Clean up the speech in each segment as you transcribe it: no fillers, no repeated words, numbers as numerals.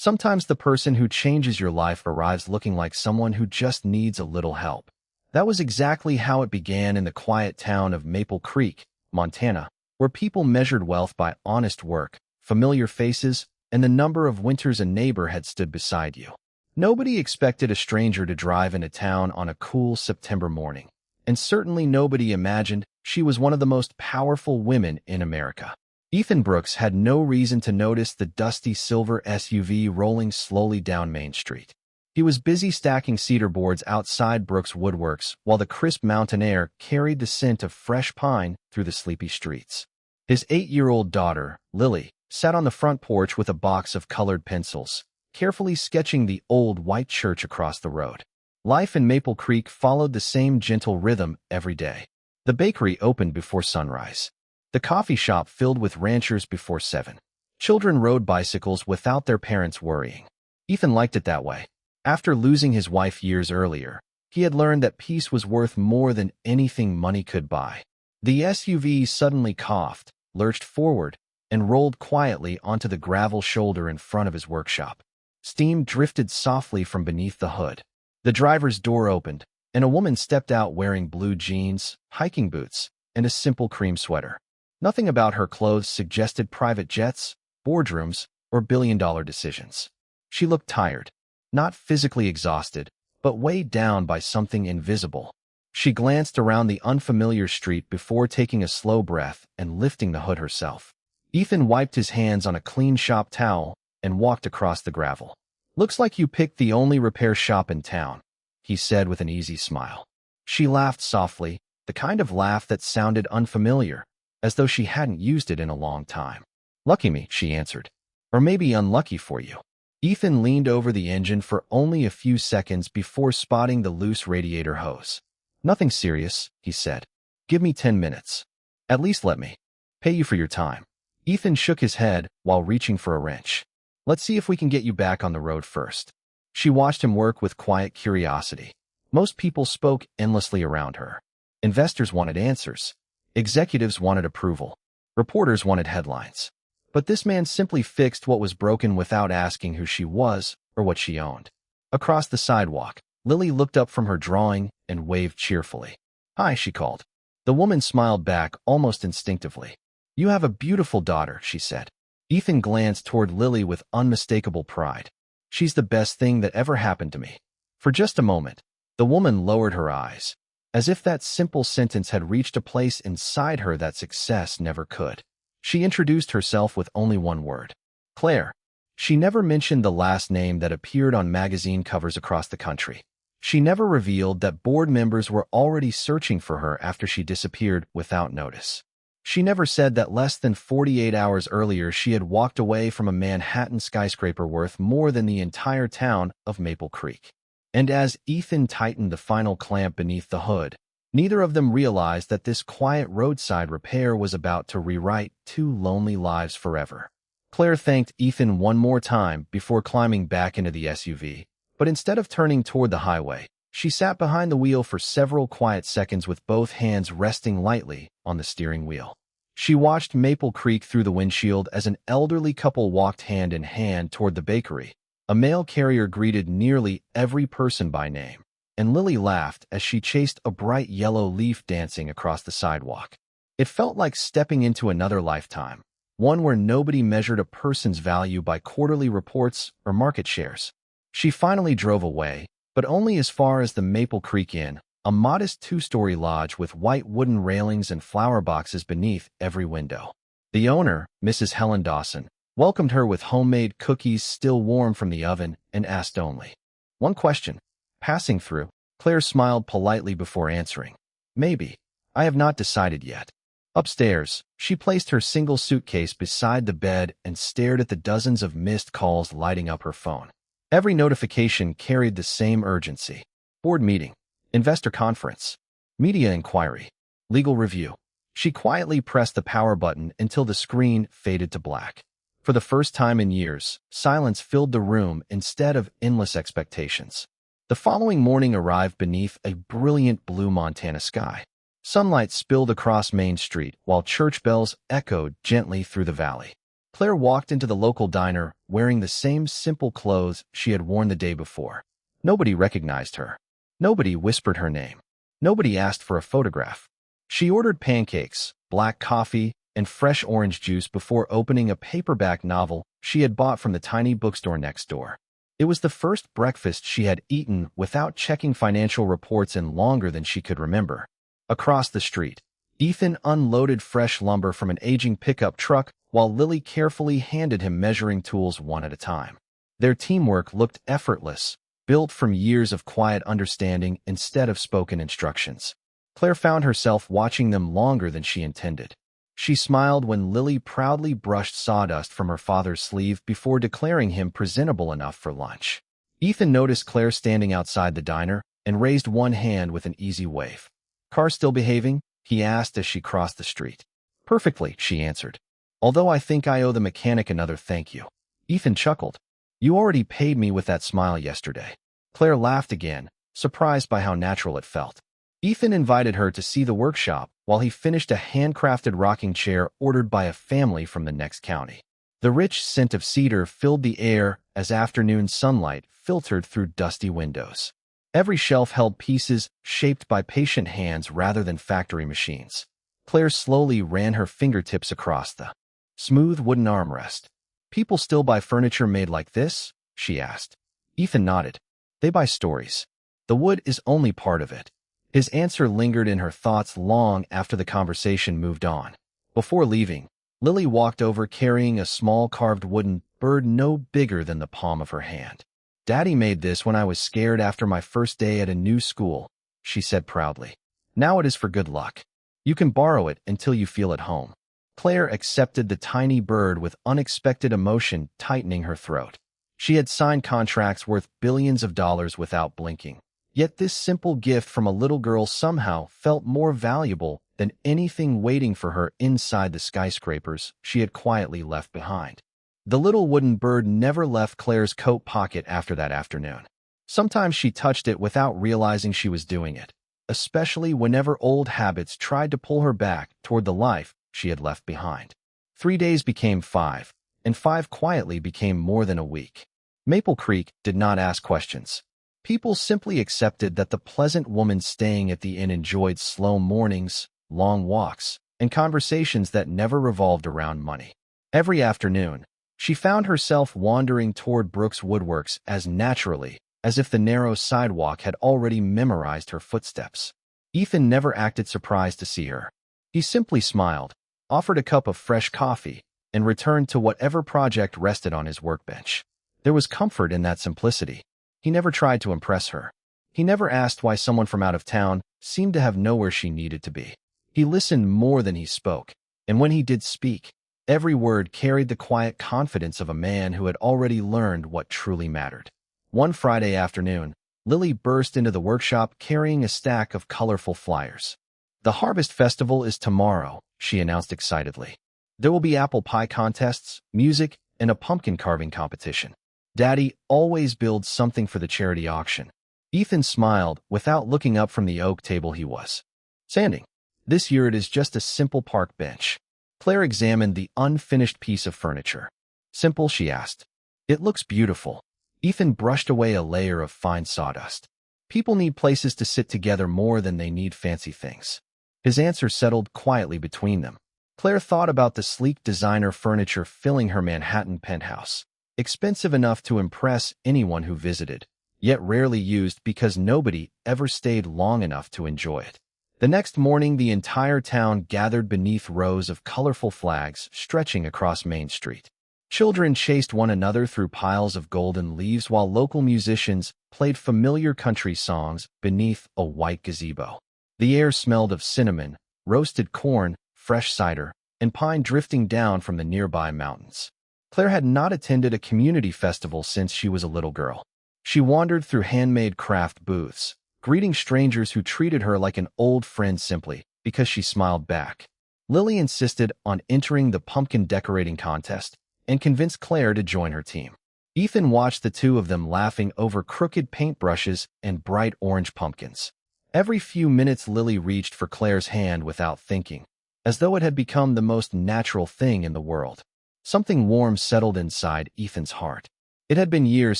Sometimes the person who changes your life arrives looking like someone who just needs a little help. That was exactly how it began in the quiet town of Maple Creek, Montana, where people measured wealth by honest work, familiar faces, and the number of winters a neighbor had stood beside you. Nobody expected a stranger to drive into town on a cool September morning, and certainly nobody imagined she was one of the most powerful women in America. Ethan Brooks had no reason to notice the dusty silver SUV rolling slowly down Main Street. He was busy stacking cedar boards outside Brooks Woodworks while the crisp mountain air carried the scent of fresh pine through the sleepy streets. His 8-year-old daughter, Lily, sat on the front porch with a box of colored pencils, carefully sketching the old white church across the road. Life in Maple Creek followed the same gentle rhythm every day. The bakery opened before sunrise. The coffee shop filled with ranchers before 7. Children rode bicycles without their parents worrying. Ethan liked it that way. After losing his wife years earlier, he had learned that peace was worth more than anything money could buy. The SUV suddenly coughed, lurched forward, and rolled quietly onto the gravel shoulder in front of his workshop. Steam drifted softly from beneath the hood. The driver's door opened, and a woman stepped out wearing blue jeans, hiking boots, and a simple cream sweater. Nothing about her clothes suggested private jets, boardrooms, or billion-dollar decisions. She looked tired, not physically exhausted, but weighed down by something invisible. She glanced around the unfamiliar street before taking a slow breath and lifting the hood herself. Ethan wiped his hands on a clean shop towel and walked across the gravel. "Looks like you picked the only repair shop in town," he said with an easy smile. She laughed softly, the kind of laugh that sounded unfamiliar, as though she hadn't used it in a long time. "Lucky me," she answered. "Or maybe unlucky for you." Ethan leaned over the engine for only a few seconds before spotting the loose radiator hose. "Nothing serious," he said. "Give me 10 minutes. At least let me pay you for your time." Ethan shook his head while reaching for a wrench. "Let's see if we can get you back on the road first." She watched him work with quiet curiosity. Most people spoke endlessly around her. Investors wanted answers. Executives wanted approval. Reporters wanted headlines. But this man simply fixed what was broken without asking who she was or what she owned. Across the sidewalk, Lily looked up from her drawing and waved cheerfully. "Hi," she called. The woman smiled back almost instinctively. "You have a beautiful daughter," she said. Ethan glanced toward Lily with unmistakable pride. "She's the best thing that ever happened to me." For just a moment, the woman lowered her eyes, as if that simple sentence had reached a place inside her that success never could. She introduced herself with only one word: Claire. She never mentioned the last name that appeared on magazine covers across the country. She never revealed that board members were already searching for her after she disappeared without notice. She never said that less than 48 hours earlier she had walked away from a Manhattan skyscraper worth more than the entire town of Maple Creek. And as Ethan tightened the final clamp beneath the hood, neither of them realized that this quiet roadside repair was about to rewrite 2 lonely lives forever. Claire thanked Ethan one more time before climbing back into the SUV, but instead of turning toward the highway, she sat behind the wheel for several quiet seconds with both hands resting lightly on the steering wheel. She watched Maple Creek through the windshield as an elderly couple walked hand in hand toward the bakery. A mail carrier greeted nearly every person by name, and Lily laughed as she chased a bright yellow leaf dancing across the sidewalk. It felt like stepping into another lifetime, one where nobody measured a person's value by quarterly reports or market shares. She finally drove away, but only as far as the Maple Creek Inn, a modest 2-story lodge with white wooden railings and flower boxes beneath every window. The owner, Mrs. Helen Dawson, welcomed her with homemade cookies still warm from the oven and asked only one question. Passing through, Claire smiled politely before answering. "Maybe. I have not decided yet." Upstairs, she placed her single suitcase beside the bed and stared at the dozens of missed calls lighting up her phone. Every notification carried the same urgency. Board meeting, investor conference, media inquiry, legal review. She quietly pressed the power button until the screen faded to black. For the first time in years, silence filled the room instead of endless expectations. The following morning arrived beneath a brilliant blue Montana sky. Sunlight spilled across Main Street while church bells echoed gently through the valley. Claire walked into the local diner wearing the same simple clothes she had worn the day before. Nobody recognized her. Nobody whispered her name. Nobody asked for a photograph. She ordered pancakes, black coffee, and fresh orange juice before opening a paperback novel she had bought from the tiny bookstore next door. It was the first breakfast she had eaten without checking financial reports in longer than she could remember. Across the street, Ethan unloaded fresh lumber from an aging pickup truck while Lily carefully handed him measuring tools one at a time. Their teamwork looked effortless, built from years of quiet understanding instead of spoken instructions. Claire found herself watching them longer than she intended. She smiled when Lily proudly brushed sawdust from her father's sleeve before declaring him presentable enough for lunch. Ethan noticed Claire standing outside the diner and raised one hand with an easy wave. "Car still behaving?" he asked as she crossed the street. "Perfectly," she answered. "Although I think I owe the mechanic another thank you." Ethan chuckled. "You already paid me with that smile yesterday." Claire laughed again, surprised by how natural it felt. Ethan invited her to see the workshop while he finished a handcrafted rocking chair ordered by a family from the next county. The rich scent of cedar filled the air as afternoon sunlight filtered through dusty windows. Every shelf held pieces shaped by patient hands rather than factory machines. Claire slowly ran her fingertips across the smooth wooden armrest. "People still buy furniture made like this?" she asked. Ethan nodded. "They buy stories. The wood is only part of it." His answer lingered in her thoughts long after the conversation moved on. Before leaving, Lily walked over carrying a small carved wooden bird no bigger than the palm of her hand. "Daddy made this when I was scared after my first day at a new school," she said proudly. "Now it is for good luck. You can borrow it until you feel at home." Claire accepted the tiny bird with unexpected emotion tightening her throat. She had signed contracts worth billions of dollars without blinking. Yet this simple gift from a little girl somehow felt more valuable than anything waiting for her inside the skyscrapers she had quietly left behind. The little wooden bird never left Claire's coat pocket after that afternoon. Sometimes she touched it without realizing she was doing it, especially whenever old habits tried to pull her back toward the life she had left behind. 3 days became 5, and 5 quietly became more than a week. Maple Creek did not ask questions. People simply accepted that the pleasant woman staying at the inn enjoyed slow mornings, long walks, and conversations that never revolved around money. Every afternoon, she found herself wandering toward Brooks Woodworks as naturally as if the narrow sidewalk had already memorized her footsteps. Ethan never acted surprised to see her. He simply smiled, offered a cup of fresh coffee, and returned to whatever project rested on his workbench. There was comfort in that simplicity. He never tried to impress her. He never asked why someone from out of town seemed to have nowhere she needed to be. He listened more than he spoke, and when he did speak, every word carried the quiet confidence of a man who had already learned what truly mattered. One Friday afternoon, Lily burst into the workshop carrying a stack of colorful flyers. "The Harvest Festival is tomorrow," she announced excitedly. "There will be apple pie contests, music, and a pumpkin carving competition. Daddy always builds something for the charity auction." Ethan smiled without looking up from the oak table he was sanding. "This year it is just a simple park bench." Claire examined the unfinished piece of furniture. "Simple?" she asked. "It looks beautiful." Ethan brushed away a layer of fine sawdust. "People need places to sit together more than they need fancy things." His answer settled quietly between them. Claire thought about the sleek designer furniture filling her Manhattan penthouse. Expensive enough to impress anyone who visited, yet rarely used because nobody ever stayed long enough to enjoy it. The next morning, the entire town gathered beneath rows of colorful flags stretching across Main Street. Children chased one another through piles of golden leaves while local musicians played familiar country songs beneath a white gazebo. The air smelled of cinnamon, roasted corn, fresh cider, and pine drifting down from the nearby mountains. Claire had not attended a community festival since she was a little girl. She wandered through handmade craft booths, greeting strangers who treated her like an old friend simply because she smiled back. Lily insisted on entering the pumpkin decorating contest and convinced Claire to join her team. Ethan watched the two of them laughing over crooked paintbrushes and bright orange pumpkins. Every few minutes Lily reached for Claire's hand without thinking, as though it had become the most natural thing in the world. Something warm settled inside Ethan's heart. It had been years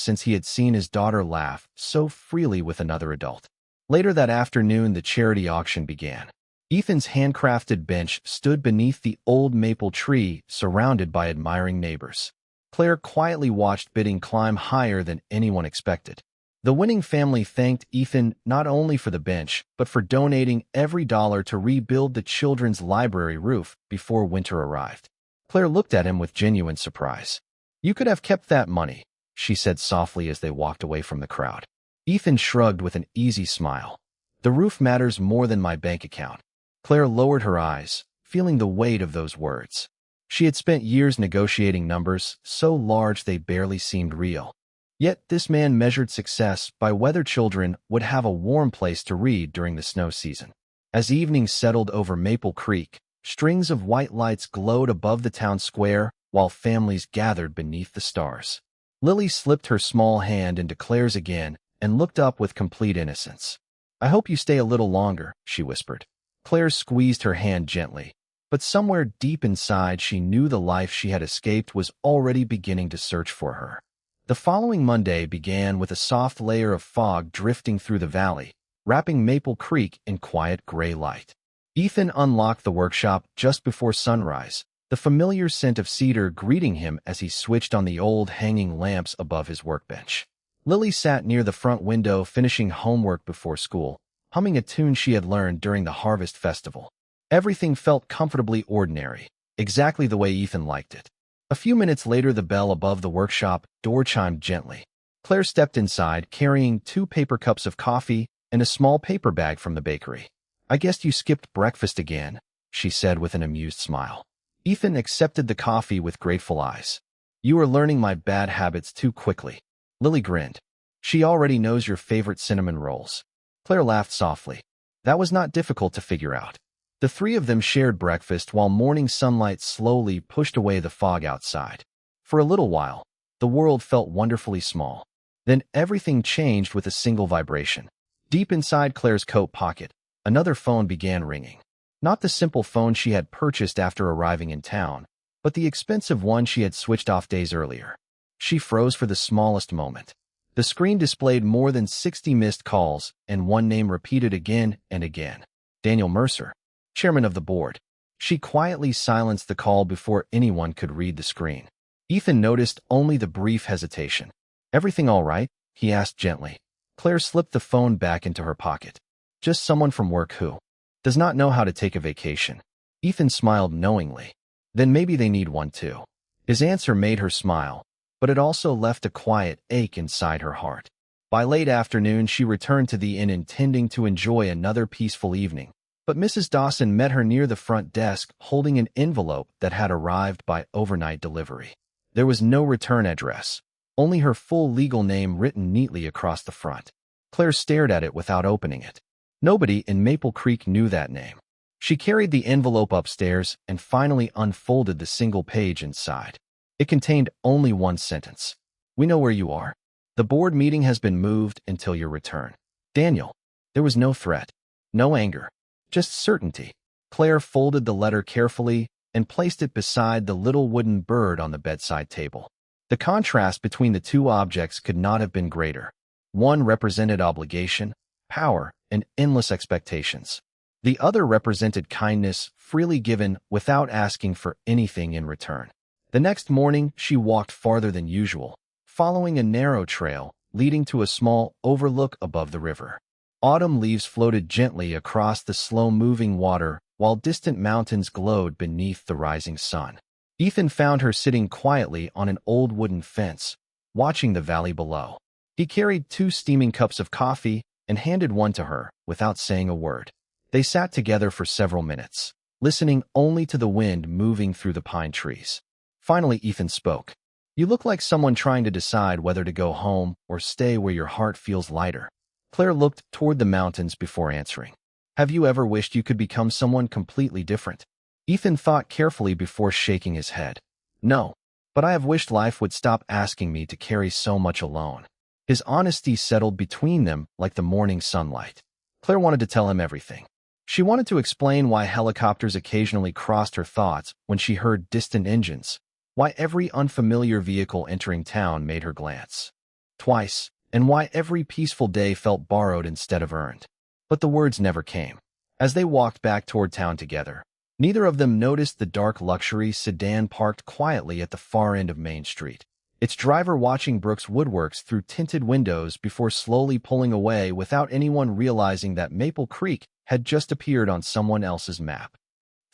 since he had seen his daughter laugh so freely with another adult. Later that afternoon, the charity auction began. Ethan's handcrafted bench stood beneath the old maple tree, surrounded by admiring neighbors. Claire quietly watched bidding climb higher than anyone expected. The winning family thanked Ethan not only for the bench, but for donating every dollar to rebuild the children's library roof before winter arrived. Claire looked at him with genuine surprise. "You could have kept that money," she said softly as they walked away from the crowd. Ethan shrugged with an easy smile. "The roof matters more than my bank account." Claire lowered her eyes, feeling the weight of those words. She had spent years negotiating numbers so large they barely seemed real. Yet this man measured success by whether children would have a warm place to read during the snow season. As evenings settled over Maple Creek, strings of white lights glowed above the town square while families gathered beneath the stars. Lily slipped her small hand into Claire's again and looked up with complete innocence. "I hope you stay a little longer," she whispered. Claire squeezed her hand gently, but somewhere deep inside she knew the life she had escaped was already beginning to search for her. The following Monday began with a soft layer of fog drifting through the valley, wrapping Maple Creek in quiet gray light. Ethan unlocked the workshop just before sunrise, the familiar scent of cedar greeting him as he switched on the old hanging lamps above his workbench. Lily sat near the front window finishing homework before school, humming a tune she had learned during the harvest festival. Everything felt comfortably ordinary, exactly the way Ethan liked it. A few minutes later, the bell above the workshop door chimed gently. Claire stepped inside, carrying 2 paper cups of coffee and a small paper bag from the bakery. "I guess you skipped breakfast again," she said with an amused smile. Ethan accepted the coffee with grateful eyes. "You are learning my bad habits too quickly." Lily grinned. "She already knows your favorite cinnamon rolls." Claire laughed softly. That was not difficult to figure out. The three of them shared breakfast while morning sunlight slowly pushed away the fog outside. For a little while, the world felt wonderfully small. Then everything changed with a single vibration. Deep inside Claire's coat pocket, another phone began ringing. Not the simple phone she had purchased after arriving in town, but the expensive one she had switched off days earlier. She froze for the smallest moment. The screen displayed more than 60 missed calls, and one name repeated again and again. Daniel Mercer, chairman of the board. She quietly silenced the call before anyone could read the screen. Ethan noticed only the brief hesitation. "Everything all right?" he asked gently. Claire slipped the phone back into her pocket. "Just someone from work who does not know how to take a vacation." Ethan smiled knowingly. "Then maybe they need one too." His answer made her smile, but it also left a quiet ache inside her heart. By late afternoon, she returned to the inn intending to enjoy another peaceful evening. But Mrs. Dawson met her near the front desk holding an envelope that had arrived by overnight delivery. There was no return address, only her full legal name written neatly across the front. Claire stared at it without opening it. Nobody in Maple Creek knew that name. She carried the envelope upstairs and finally unfolded the single page inside. It contained only one sentence. "We know where you are. The board meeting has been moved until your return. Daniel." There was no threat, no anger, just certainty. Claire folded the letter carefully and placed it beside the little wooden bird on the bedside table. The contrast between the two objects could not have been greater. One represented obligation, power, and endless expectations. The other represented kindness, freely given without asking for anything in return. The next morning, she walked farther than usual, following a narrow trail leading to a small overlook above the river. Autumn leaves floated gently across the slow-moving water while distant mountains glowed beneath the rising sun. Ethan found her sitting quietly on an old wooden fence, watching the valley below. He carried 2 steaming cups of coffee and handed one to her without saying a word. They sat together for several minutes, listening only to the wind moving through the pine trees. Finally, Ethan spoke. "You look like someone trying to decide whether to go home or stay where your heart feels lighter." Claire looked toward the mountains before answering. "Have you ever wished you could become someone completely different?" Ethan thought carefully before shaking his head. "No, but I have wished life would stop asking me to carry so much alone." His honesty settled between them like the morning sunlight. Claire wanted to tell him everything. She wanted to explain why helicopters occasionally crossed her thoughts when she heard distant engines, why every unfamiliar vehicle entering town made her glance twice, and why every peaceful day felt borrowed instead of earned. But the words never came. As they walked back toward town together, neither of them noticed the dark luxury sedan parked quietly at the far end of Main Street, its driver watching Brooks Woodworks through tinted windows before slowly pulling away without anyone realizing that Maple Creek had just appeared on someone else's map.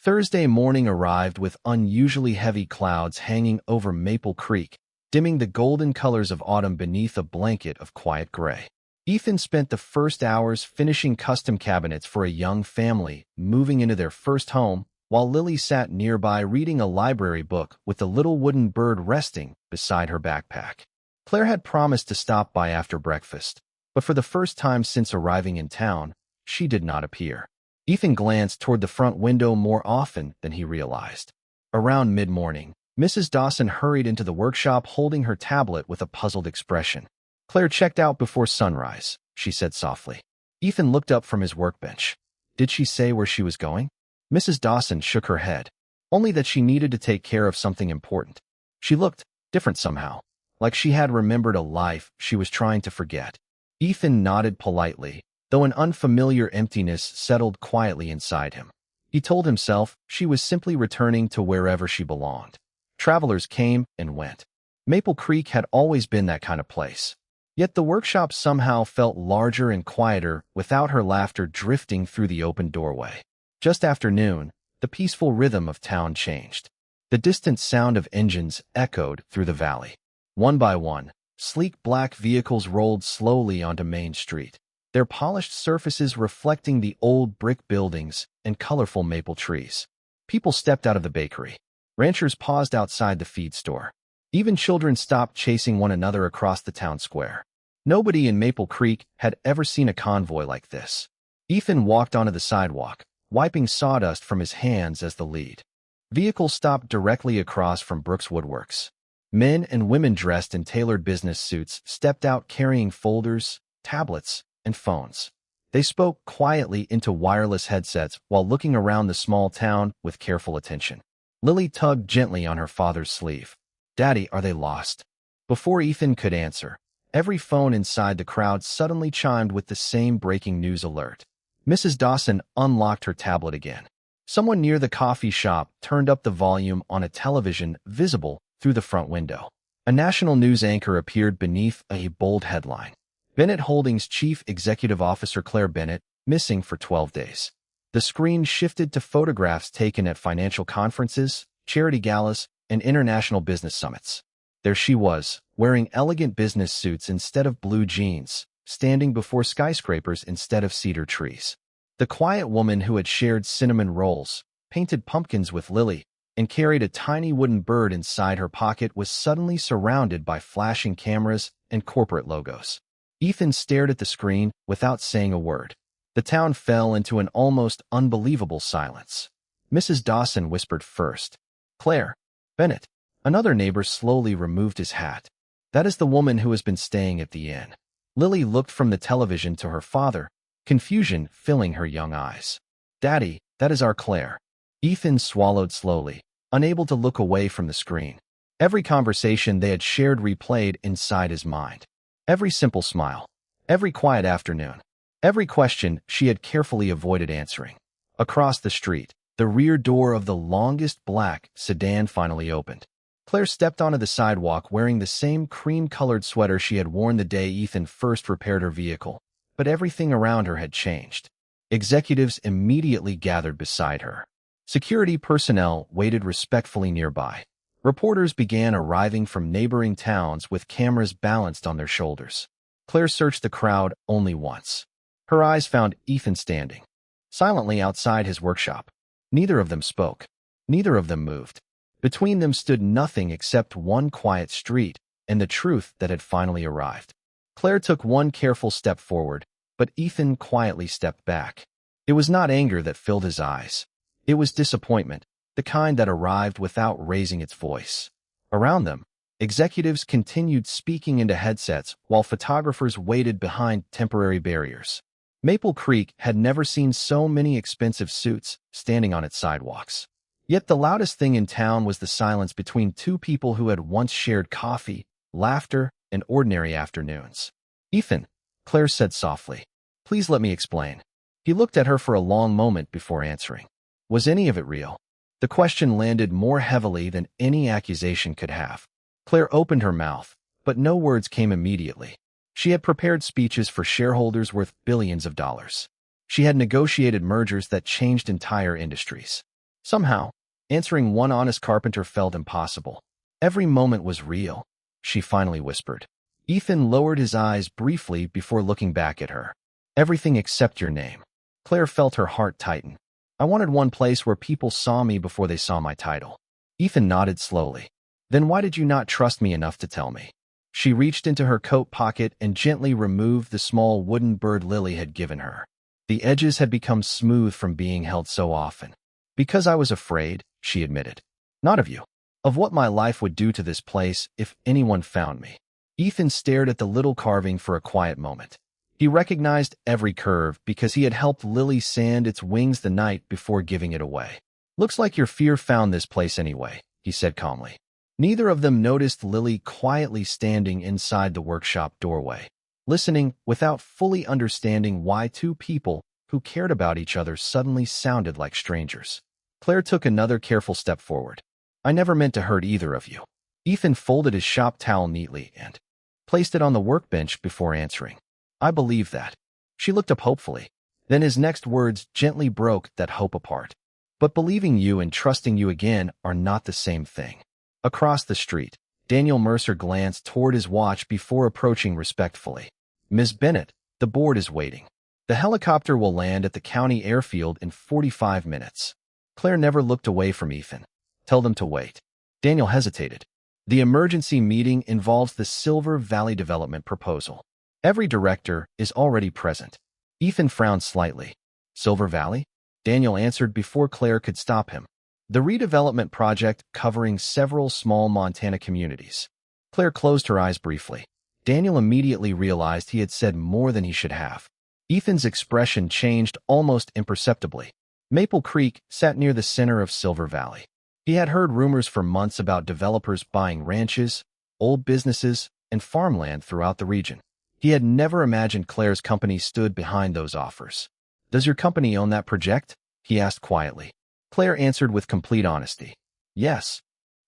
Thursday morning arrived with unusually heavy clouds hanging over Maple Creek, dimming the golden colors of autumn beneath a blanket of quiet gray. Ethan spent the first hours finishing custom cabinets for a young family moving into their first home, while Lily sat nearby reading a library book with the little wooden bird resting beside her backpack. Claire had promised to stop by after breakfast, but for the first time since arriving in town, she did not appear. Ethan glanced toward the front window more often than he realized. Around mid-morning, Mrs. Dawson hurried into the workshop holding her tablet with a puzzled expression. "Claire checked out before sunrise," she said softly. Ethan looked up from his workbench. "Did she say where she was going?" Mrs. Dawson shook her head. "Only that she needed to take care of something important." She looked different somehow, like she had remembered a life she was trying to forget. Ethan nodded politely, though an unfamiliar emptiness settled quietly inside him. He told himself she was simply returning to wherever she belonged. Travelers came and went. Maple Creek had always been that kind of place. Yet the workshop somehow felt larger and quieter without her laughter drifting through the open doorway. Just after noon, the peaceful rhythm of town changed. The distant sound of engines echoed through the valley. One by one, sleek black vehicles rolled slowly onto Main Street, their polished surfaces reflecting the old brick buildings and colorful maple trees. People stepped out of the bakery. Ranchers paused outside the feed store. Even children stopped chasing one another across the town square. Nobody in Maple Creek had ever seen a convoy like this. Ethan walked onto the sidewalk, wiping sawdust from his hands as the lead. Vehicles stopped directly across from Brooks Woodworks. Men and women dressed in tailored business suits stepped out carrying folders, tablets, and phones. They spoke quietly into wireless headsets while looking around the small town with careful attention. Lily tugged gently on her father's sleeve. "Daddy, are they lost?" Before Ethan could answer, every phone inside the crowd suddenly chimed with the same breaking news alert. Mrs. Dawson unlocked her tablet again. Someone near the coffee shop turned up the volume on a television visible through the front window. A national news anchor appeared beneath a bold headline. Bennett Holdings Chief Executive Officer Claire Bennett, missing for 12 days. The screen shifted to photographs taken at financial conferences, charity galas, and international business summits. There she was, wearing elegant business suits instead of blue jeans, standing before skyscrapers instead of cedar trees. The quiet woman who had shared cinnamon rolls, painted pumpkins with Lily, and carried a tiny wooden bird inside her pocket was suddenly surrounded by flashing cameras and corporate logos. Ethan stared at the screen without saying a word. The town fell into an almost unbelievable silence. Mrs. Dawson whispered first. "Claire Bennett." Another neighbor slowly removed his hat. "That is the woman who has been staying at the inn." Lily looked from the television to her father, confusion filling her young eyes. "Daddy, that is our Claire." Ethan swallowed slowly, unable to look away from the screen. Every conversation they had shared replayed inside his mind. Every simple smile. Every quiet afternoon. Every question she had carefully avoided answering. Across the street, the rear door of the longest black sedan finally opened. Claire stepped onto the sidewalk wearing the same cream-colored sweater she had worn the day Ethan first repaired her vehicle, but everything around her had changed. Executives immediately gathered beside her. Security personnel waited respectfully nearby. Reporters began arriving from neighboring towns with cameras balanced on their shoulders. Claire searched the crowd only once. Her eyes found Ethan standing silently outside his workshop. Neither of them spoke. Neither of them moved. Between them stood nothing except one quiet street and the truth that had finally arrived. Claire took one careful step forward, but Ethan quietly stepped back. It was not anger that filled his eyes. It was disappointment, the kind that arrived without raising its voice. Around them, executives continued speaking into headsets while photographers waited behind temporary barriers. Maple Creek had never seen so many expensive suits standing on its sidewalks. Yet the loudest thing in town was the silence between two people who had once shared coffee, laughter, and ordinary afternoons. "Ethan," Claire said softly, "please let me explain." He looked at her for a long moment before answering. Was any of it real? The question landed more heavily than any accusation could have. Claire opened her mouth, but no words came immediately. She had prepared speeches for shareholders worth billions of dollars. She had negotiated mergers that changed entire industries. Somehow, answering one honest carpenter felt impossible. "Every moment was real," she finally whispered. Ethan lowered his eyes briefly before looking back at her. "Everything except your name." Claire felt her heart tighten. "I wanted one place where people saw me before they saw my title." Ethan nodded slowly. "Then why did you not trust me enough to tell me?" She reached into her coat pocket and gently removed the small wooden bird Lily had given her. The edges had become smooth from being held so often. "Because I was afraid," she admitted. "Not of you. Of what my life would do to this place if anyone found me." Ethan stared at the little carving for a quiet moment. He recognized every curve because he had helped Lily sand its wings the night before giving it away. "Looks like your fear found this place anyway," he said calmly. Neither of them noticed Lily quietly standing inside the workshop doorway, listening without fully understanding why two people who cared about each other suddenly sounded like strangers. Claire took another careful step forward. "I never meant to hurt either of you." Ethan folded his shop towel neatly and placed it on the workbench before answering. "I believe that." She looked up hopefully. Then his next words gently broke that hope apart. "But believing you and trusting you again are not the same thing." Across the street, Daniel Mercer glanced toward his watch before approaching respectfully. "Ms. Bennett, the board is waiting. The helicopter will land at the county airfield in 45 minutes. Claire never looked away from Ethan. "Tell them to wait." Daniel hesitated. "The emergency meeting involves the Silver Valley development proposal. Every director is already present." Ethan frowned slightly. "Silver Valley?" Daniel answered before Claire could stop him. "The redevelopment project covering several small Montana communities." Claire closed her eyes briefly. Daniel immediately realized he had said more than he should have. Ethan's expression changed almost imperceptibly. Maple Creek sat near the center of Silver Valley. He had heard rumors for months about developers buying ranches, old businesses, and farmland throughout the region. He had never imagined Claire's company stood behind those offers. "Does your company own that project?" he asked quietly. Claire answered with complete honesty. "Yes."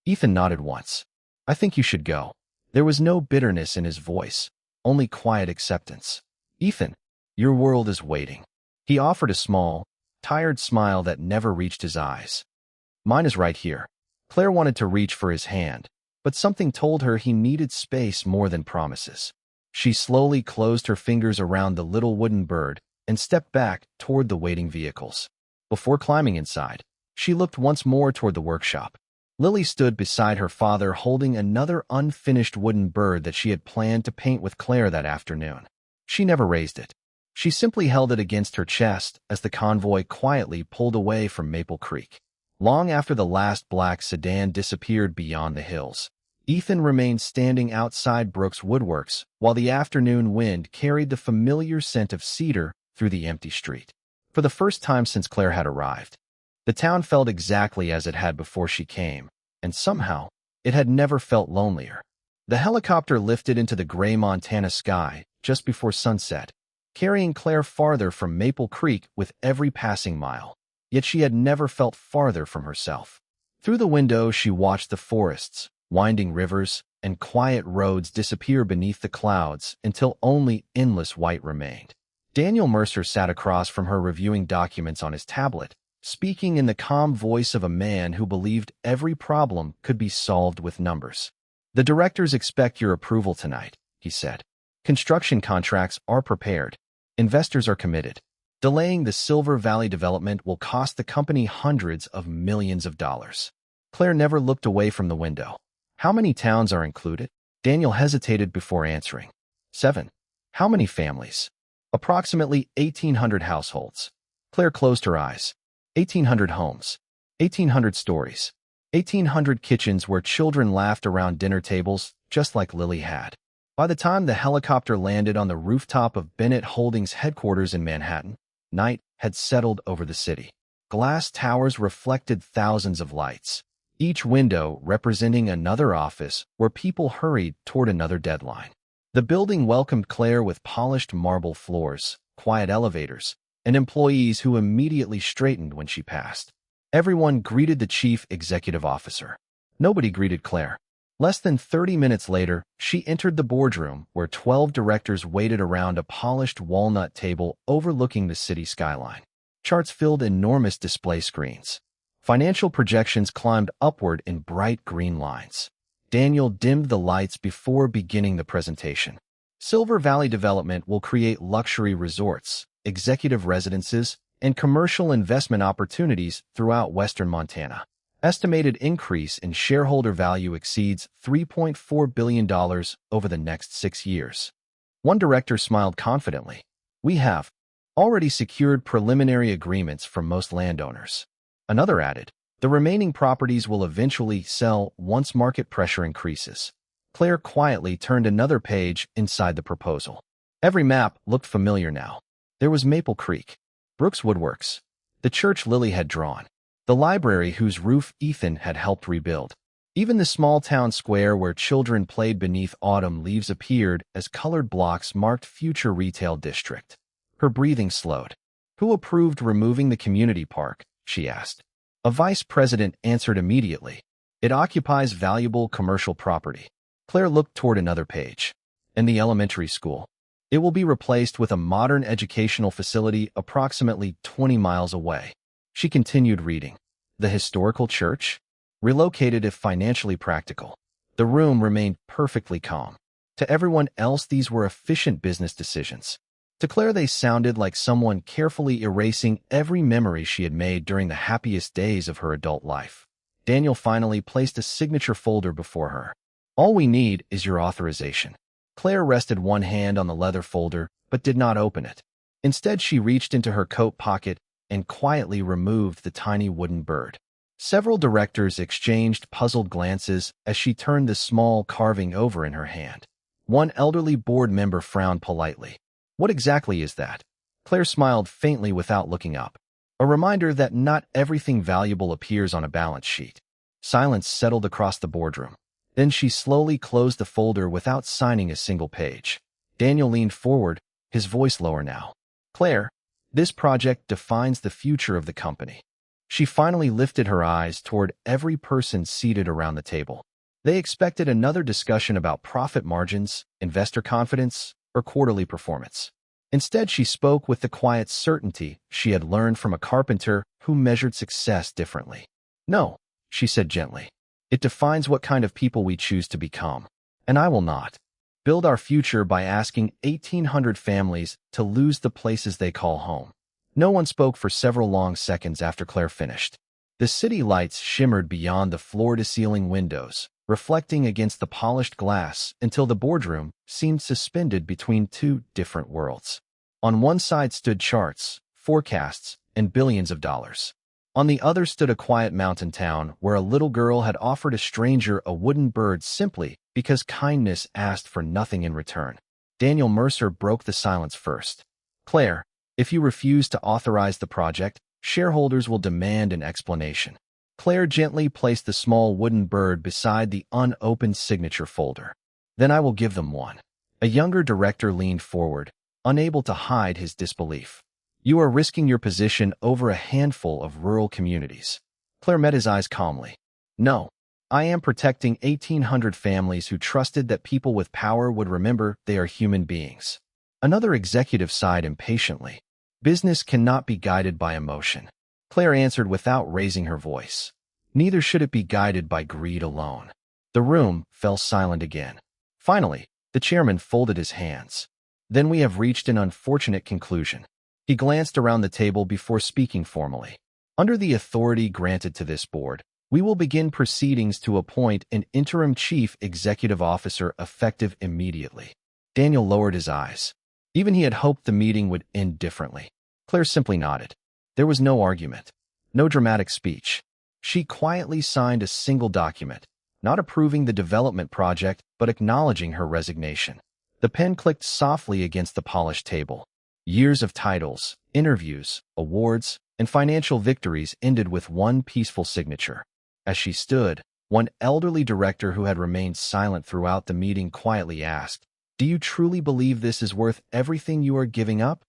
Ethan nodded once. "I think you should go." There was no bitterness in his voice, only quiet acceptance. "Ethan, your world is waiting." He offered a small, tired smile that never reached his eyes. "Mine is right here." Claire wanted to reach for his hand, but something told her he needed space more than promises. She slowly closed her fingers around the little wooden bird and stepped back toward the waiting vehicles. Before climbing inside, she looked once more toward the workshop. Lily stood beside her father holding another unfinished wooden bird that she had planned to paint with Claire that afternoon. She never raised it. She simply held it against her chest as the convoy quietly pulled away from Maple Creek. Long after the last black sedan disappeared beyond the hills, Ethan remained standing outside Brooks Woodworks while the afternoon wind carried the familiar scent of cedar through the empty street. For the first time since Claire had arrived, the town felt exactly as it had before she came, and somehow, it had never felt lonelier. The helicopter lifted into the gray Montana sky just before sunset, carrying Claire farther from Maple Creek with every passing mile. Yet she had never felt farther from herself. Through the window, she watched the forests, winding rivers, and quiet roads disappear beneath the clouds until only endless white remained. Daniel Mercer sat across from her reviewing documents on his tablet, speaking in the calm voice of a man who believed every problem could be solved with numbers. "The directors expect your approval tonight," he said. "Construction contracts are prepared. Investors are committed. Delaying the Silver Valley development will cost the company hundreds of millions of dollars." Claire never looked away from the window. "How many towns are included?" Daniel hesitated before answering. 7. "How many families?" "Approximately 1,800 households." Claire closed her eyes. 1,800 homes. 1,800 stories. 1,800 kitchens where children laughed around dinner tables, just like Lily had. By the time the helicopter landed on the rooftop of Bennett Holdings headquarters in Manhattan, night had settled over the city. Glass towers reflected thousands of lights, each window representing another office where people hurried toward another deadline. The building welcomed Claire with polished marble floors, quiet elevators, and employees who immediately straightened when she passed. Everyone greeted the chief executive officer. Nobody greeted Claire. Less than 30 minutes later, she entered the boardroom where 12 directors waited around a polished walnut table overlooking the city skyline. Charts filled enormous display screens. Financial projections climbed upward in bright green lines. Daniel dimmed the lights before beginning the presentation. Silver Valley Development will create luxury resorts, executive residences, and commercial investment opportunities throughout western Montana. Estimated increase in shareholder value exceeds $3.4 billion over the next 6 years. One director smiled confidently. We have already secured preliminary agreements from most landowners. Another added, the remaining properties will eventually sell once market pressure increases. Claire quietly turned another page inside the proposal. Every map looked familiar now. There was Maple Creek, Brooks Woodworks, the church Lily had drawn, the library whose roof Ethan had helped rebuild. Even the small town square where children played beneath autumn leaves appeared as colored blocks marked future retail district. Her breathing slowed. Who approved removing the community park? She asked. A vice president answered immediately. It occupies valuable commercial property. Claire looked toward another page. In the elementary school. It will be replaced with a modern educational facility approximately 20 miles away. She continued reading. The historical church? Relocated if financially practical. The room remained perfectly calm. To everyone else, these were efficient business decisions. To Claire, they sounded like someone carefully erasing every memory she had made during the happiest days of her adult life. Daniel finally placed a signature folder before her. All we need is your authorization. Claire rested one hand on the leather folder, but did not open it. Instead, she reached into her coat pocket and quietly removed the tiny wooden bird. Several directors exchanged puzzled glances as she turned the small carving over in her hand. One elderly board member frowned politely. What exactly is that? Claire smiled faintly without looking up. A reminder that not everything valuable appears on a balance sheet. Silence settled across the boardroom. Then she slowly closed the folder without signing a single page. Daniel leaned forward, his voice lower now. Claire, this project defines the future of the company. She finally lifted her eyes toward every person seated around the table. They expected another discussion about profit margins, investor confidence, or quarterly performance. Instead, she spoke with the quiet certainty she had learned from a carpenter who measured success differently. No, she said gently. It defines what kind of people we choose to become. And I will not build our future by asking 1,800 families to lose the places they call home. No one spoke for several long seconds after Claire finished. The city lights shimmered beyond the floor-to-ceiling windows, reflecting against the polished glass until the boardroom seemed suspended between two different worlds. On one side stood charts, forecasts, and billions of dollars. On the other stood a quiet mountain town where a little girl had offered a stranger a wooden bird simply because kindness asked for nothing in return. Daniel Mercer broke the silence first. Claire, if you refuse to authorize the project, shareholders will demand an explanation. Claire gently placed the small wooden bird beside the unopened signature folder. Then I will give them one. A younger director leaned forward, unable to hide his disbelief. You are risking your position over a handful of rural communities. Claire met his eyes calmly. No, I am protecting 1,800 families who trusted that people with power would remember they are human beings. Another executive sighed impatiently. Business cannot be guided by emotion. Claire answered without raising her voice. Neither should it be guided by greed alone. The room fell silent again. Finally, the chairman folded his hands. Then we have reached an unfortunate conclusion. He glanced around the table before speaking formally. Under the authority granted to this board, we will begin proceedings to appoint an interim chief executive officer effective immediately. Daniel lowered his eyes. Even he had hoped the meeting would end differently. Claire simply nodded. There was no argument, no dramatic speech. She quietly signed a single document, not approving the development project, but acknowledging her resignation. The pen clicked softly against the polished table. Years of titles, interviews, awards, and financial victories ended with one peaceful signature. As she stood, one elderly director who had remained silent throughout the meeting quietly asked, "Do you truly believe this is worth everything you are giving up?"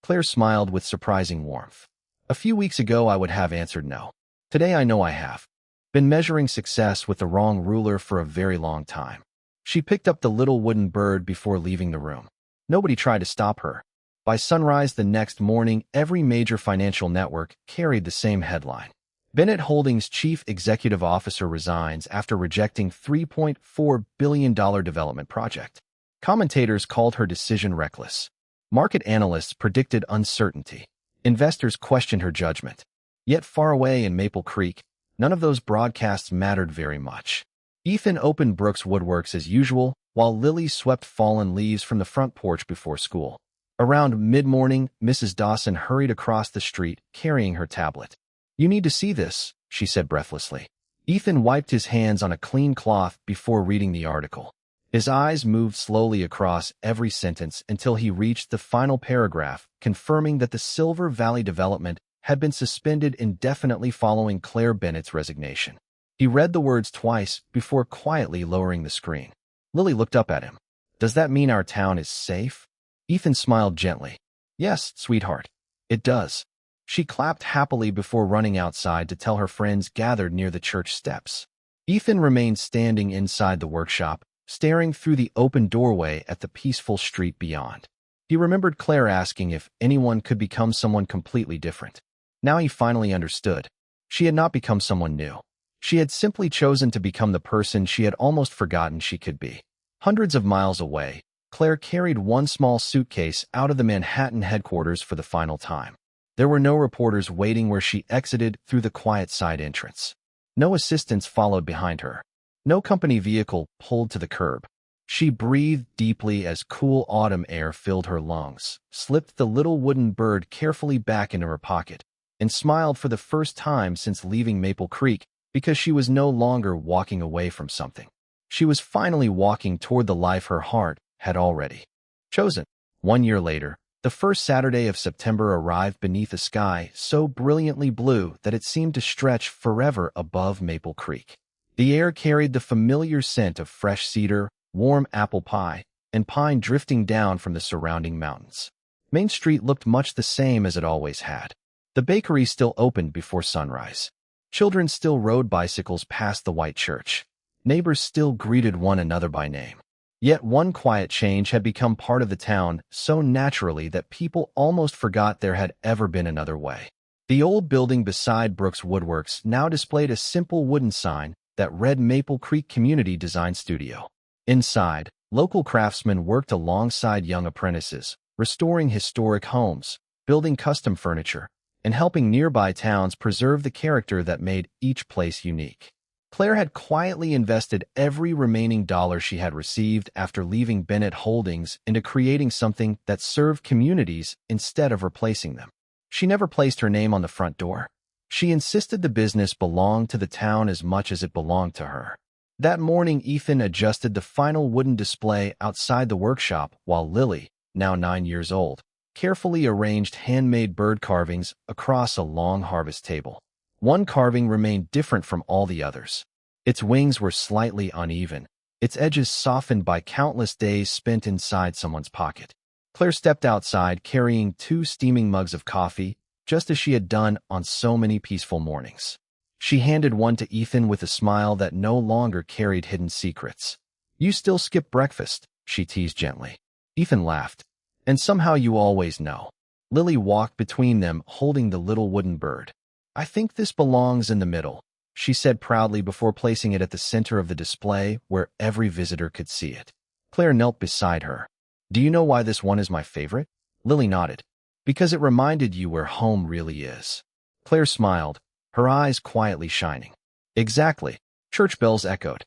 Claire smiled with surprising warmth. "A few weeks ago I would have answered no. Today I know I have. Been measuring success with the wrong ruler for a very long time." She picked up the little wooden bird before leaving the room. Nobody tried to stop her. By sunrise the next morning, every major financial network carried the same headline. Bennett Holdings' chief executive officer resigns after rejecting $3.4 billion development project. Commentators called her decision reckless. Market analysts predicted uncertainty. Investors questioned her judgment. Yet far away in Maple Creek, none of those broadcasts mattered very much. Ethan opened Brooks Woodworks as usual, while Lily swept fallen leaves from the front porch before school. Around mid-morning, Mrs. Dawson hurried across the street, carrying her tablet. "You need to see this," she said breathlessly. Ethan wiped his hands on a clean cloth before reading the article. His eyes moved slowly across every sentence until he reached the final paragraph, confirming that the Silver Valley development had been suspended indefinitely following Claire Bennett's resignation. He read the words twice before quietly lowering the screen. Lily looked up at him. "Does that mean our town is safe?" Ethan smiled gently. "Yes, sweetheart, it does." She clapped happily before running outside to tell her friends gathered near the church steps. Ethan remained standing inside the workshop, staring through the open doorway at the peaceful street beyond. He remembered Claire asking if anyone could become someone completely different. Now he finally understood. She had not become someone new. She had simply chosen to become the person she had almost forgotten she could be. Hundreds of miles away, Claire carried one small suitcase out of the Manhattan headquarters for the final time. There were no reporters waiting where she exited through the quiet side entrance. No assistants followed behind her. No company vehicle pulled to the curb. She breathed deeply as cool autumn air filled her lungs, slipped the little wooden bird carefully back into her pocket, and smiled for the first time since leaving Maple Creek because she was no longer walking away from something. She was finally walking toward the life her heart had already chosen. 1 year later, the first Saturday of September arrived beneath a sky so brilliantly blue that it seemed to stretch forever above Maple Creek. The air carried the familiar scent of fresh cedar, warm apple pie, and pine drifting down from the surrounding mountains. Main Street looked much the same as it always had. The bakery still opened before sunrise. Children still rode bicycles past the white church. Neighbors still greeted one another by name. Yet one quiet change had become part of the town so naturally that people almost forgot there had ever been another way. The old building beside Brooks Woodworks now displayed a simple wooden sign that read Maple Creek Community Design Studio. Inside, local craftsmen worked alongside young apprentices, restoring historic homes, building custom furniture, and helping nearby towns preserve the character that made each place unique. Claire had quietly invested every remaining dollar she had received after leaving Bennett Holdings into creating something that served communities instead of replacing them. She never placed her name on the front door. She insisted the business belonged to the town as much as it belonged to her. That morning, Ethan adjusted the final wooden display outside the workshop while Lily, now 9 years old, carefully arranged handmade bird carvings across a long harvest table. One carving remained different from all the others. Its wings were slightly uneven, its edges softened by countless days spent inside someone's pocket. Claire stepped outside carrying 2 steaming mugs of coffee, just as she had done on so many peaceful mornings. She handed one to Ethan with a smile that no longer carried hidden secrets. "You still skip breakfast," she teased gently. Ethan laughed. "And somehow you always know." Lily walked between them, holding the little wooden bird. "I think this belongs in the middle," she said proudly before placing it at the center of the display where every visitor could see it. Claire knelt beside her. "Do you know why this one is my favorite?" Lily nodded. "Because it reminded you where home really is." Claire smiled, her eyes quietly shining. "Exactly," church bells echoed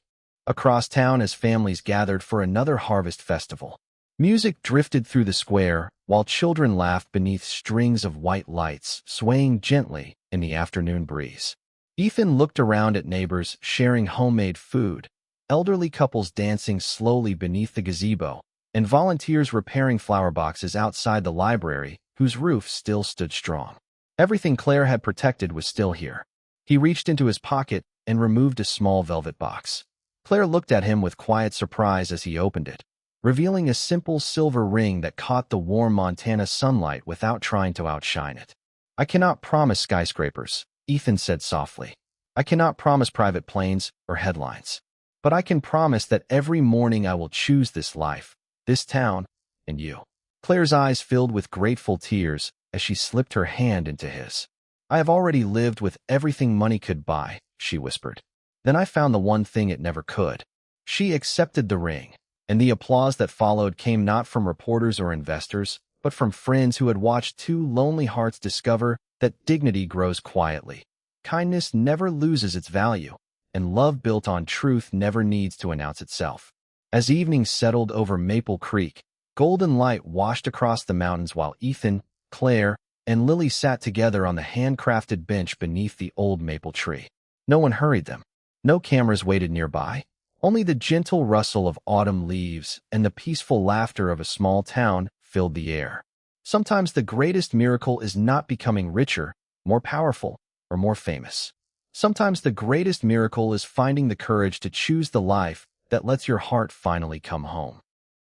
across town as families gathered for another harvest festival. Music drifted through the square, while children laughed beneath strings of white lights swaying gently in the afternoon breeze. Ethan looked around at neighbors sharing homemade food, elderly couples dancing slowly beneath the gazebo, and volunteers repairing flower boxes outside the library whose roof still stood strong. Everything Claire had protected was still here. He reached into his pocket and removed a small velvet box. Claire looked at him with quiet surprise as he opened it, revealing a simple silver ring that caught the warm Montana sunlight without trying to outshine it. "I cannot promise skyscrapers," Ethan said softly. "I cannot promise private planes or headlines. But I can promise that every morning I will choose this life, this town, and you." Claire's eyes filled with grateful tears as she slipped her hand into his. "I have already lived with everything money could buy," she whispered. "Then I found the one thing it never could." She accepted the ring, and the applause that followed came not from reporters or investors, but from friends who had watched two lonely hearts discover that dignity grows quietly. Kindness never loses its value, and love built on truth never needs to announce itself. As evening settled over Maple Creek, golden light washed across the mountains while Ethan, Claire, and Lily sat together on the handcrafted bench beneath the old maple tree. No one hurried them. No cameras waited nearby. Only the gentle rustle of autumn leaves and the peaceful laughter of a small town filled the air. Sometimes the greatest miracle is not becoming richer, more powerful, or more famous. Sometimes the greatest miracle is finding the courage to choose the life that lets your heart finally come home.